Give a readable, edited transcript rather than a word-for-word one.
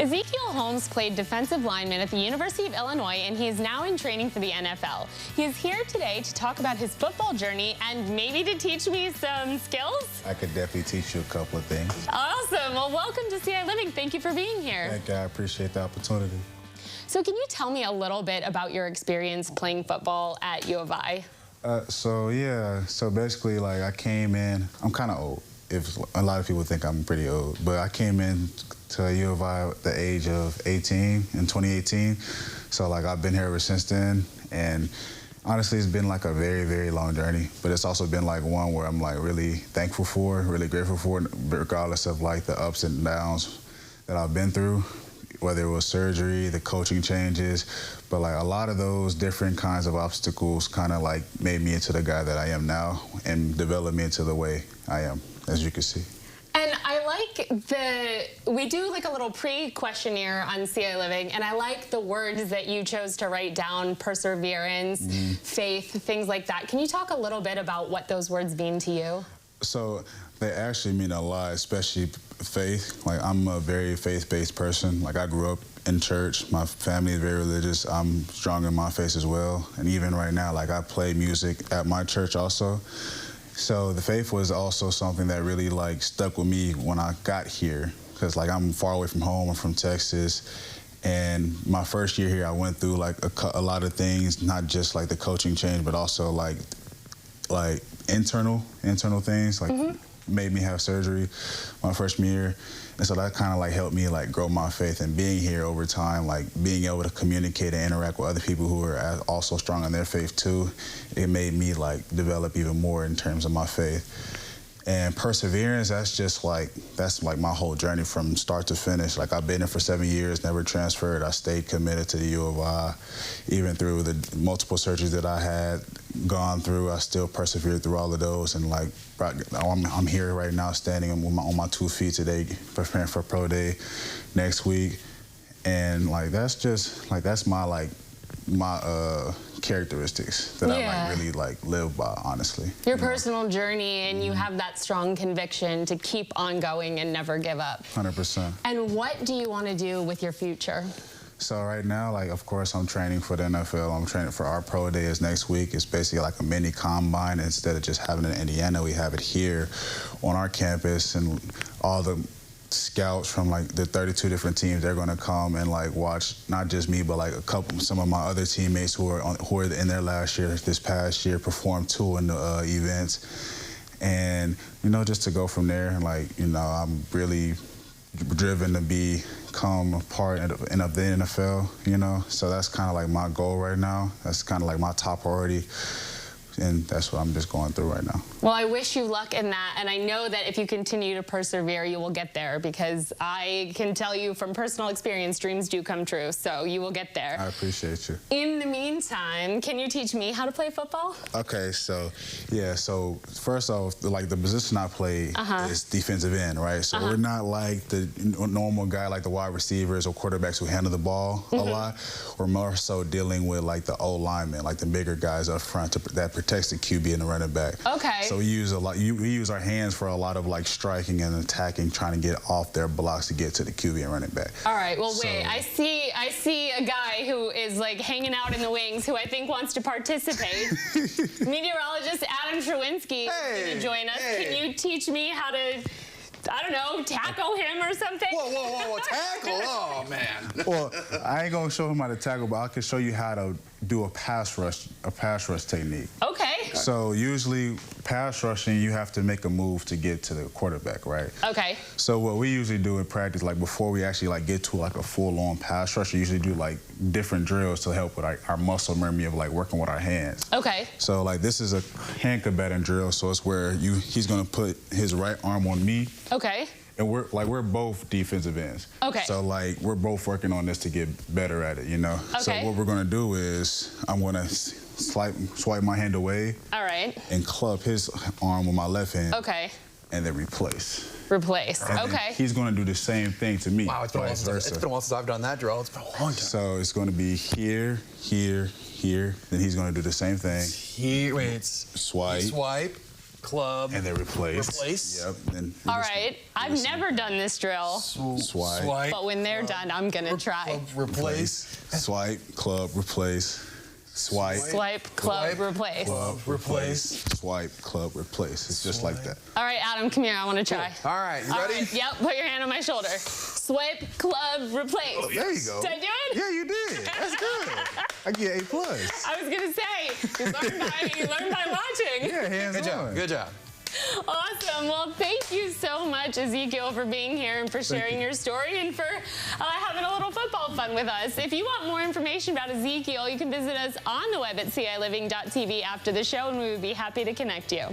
Ezekiel Holmes played defensive lineman at the University of Illinois, and he is now in training for the NFL. He is here today to talk about his football journey and maybe to teach me some skills. I could definitely teach you a couple of things. Awesome. Well, welcome to ciLiving. Thank you for being here. Thank you. I appreciate the opportunity. So can you tell me a little bit about your experience playing football at U of I? So basically, like, I came in, I'm kind of old. If a lot of people think I'm pretty old, but I came in to U of I at the age of 18 in 2018. So like, I've been here ever since then, and honestly, it's been like a very, very long journey, but it's also been like one where I'm like really thankful for, really grateful for, regardless of like the ups and downs that I've been through, whether it was surgery, the coaching changes, but like a lot of those different kinds of obstacles kind of like made me into the guy that I am now and developed me into the way I am, as you can see. And I like we do like a little pre-questionnaire on ciLiving, and I like the words that you chose to write down: perseverance, faith, things like that. Can you talk a little bit about what those words mean to you? So they actually mean a lot, especially faith. Like, I'm a very faith-based person. Like, I grew up in church. My family is very religious. I'm strong in my faith as well. And even right now, like, I play music at my church also. So the faith was also something that really like stuck with me when I got here, because like, I'm far away from home. I'm from Texas, and my first year here, I went through like a lot of things, not just like the coaching change, but also like internal things, like made me have surgery my freshman year. And so that kind of like helped me like grow my faith, and being here over time, like being able to communicate and interact with other people who are also strong in their faith too, it made me like develop even more in terms of my faith. And perseverance, that's like my whole journey from start to finish. Like, I've been here for 7 years, never transferred. I stayed committed to the U of I. Even through the multiple surgeries that I had gone through, I still persevered through all of those. And like, I'm here right now standing on my 2 feet today, preparing for pro day next week. And like, that's my characteristics that I like really like live by, honestly. Your personal journey, and you have that strong conviction to keep on going and never give up. 100%. And what do you want to do with your future? So right now, like, of course, I'm training for the NFL. I'm training for our pro day is next week. It's basically like a mini combine. Instead of just having it in Indiana, we have it here on our campus, and all the scouts from like the 32 different teams, they're going to come and like watch not just me, but like some of my other teammates who are in their last year, this past year, performed too in the events. And just to go from there, and like, I'm really driven to become a part of the NFL, so that's kind of like my goal right now. That's kind of like my top priority, and that's what I'm just going through right now. Well, I wish you luck in that, and I know that if you continue to persevere, you will get there, because I can tell you from personal experience, dreams do come true, so you will get there. I appreciate you. In the meantime, can you teach me how to play football? Okay, so first off, like, the position I play is defensive end, right? So we're not like the normal guy, like the wide receivers or quarterbacks who handle the ball a lot. We're more so dealing with like the O-linemen, like the bigger guys up front that protects the QB and the running back. Okay. So we use we use our hands for a lot of like striking and attacking, trying to get off their blocks to get to the QB and running back. All right. Well, wait. I see a guy who is like hanging out in the wings, who I think wants to participate. Meteorologist Adam Sherwinski is going to join us. Can you teach me how to, I don't know, tackle him or something? Whoa, tackle? Oh, man. Well, I ain't gonna show him how to tackle, but I can show you how to do a pass rush technique. Okay. So usually pass rushing, you have to make a move to get to the quarterback, right? Okay. So what we usually do in practice, like before we actually like get to like a full-on pass rush, we usually do like different drills to help with our muscle memory of like working with our hands. Okay. So like, this is a hand combating drill, so it's where he's gonna put his right arm on me. Okay. And we're both defensive ends. Okay. So like, we're both working on this to get better at it, Okay. So what we're gonna do is I'm gonna swipe my hand away. All right. And club his arm with my left hand. Okay. And then replace. And okay. He's gonna do the same thing to me. Wow, it's been a while since I've done that drill. It's been a long time. So it's gonna be here, here, here. Then he's gonna do the same thing. Here, wait, it's swipe. club. And then replace. Replace. Yep. And All right. I've never done this drill. Swipe. But when they're done, I'm going to try. Replace. Swipe, club, replace. Swipe. Swipe, club, replace. Club, replace. Swipe, club, replace. It's just like that. All right, Adam, come here. I want to try. All right, you ready? Right, yep, put your hand on my shoulder. Swipe, club, replace. Oh, there you go. Did I do it? Yeah, you did. That's good. I get A+. I was going to say, you learn by watching. Yeah, hands Good on. job. Good job. Awesome. Well, thank you so much, Ezekiel, for being here and for sharing your story and for having a little football fun with us. If you want more information about Ezekiel, you can visit us on the web at ciLiving.tv after the show, and we would be happy to connect you.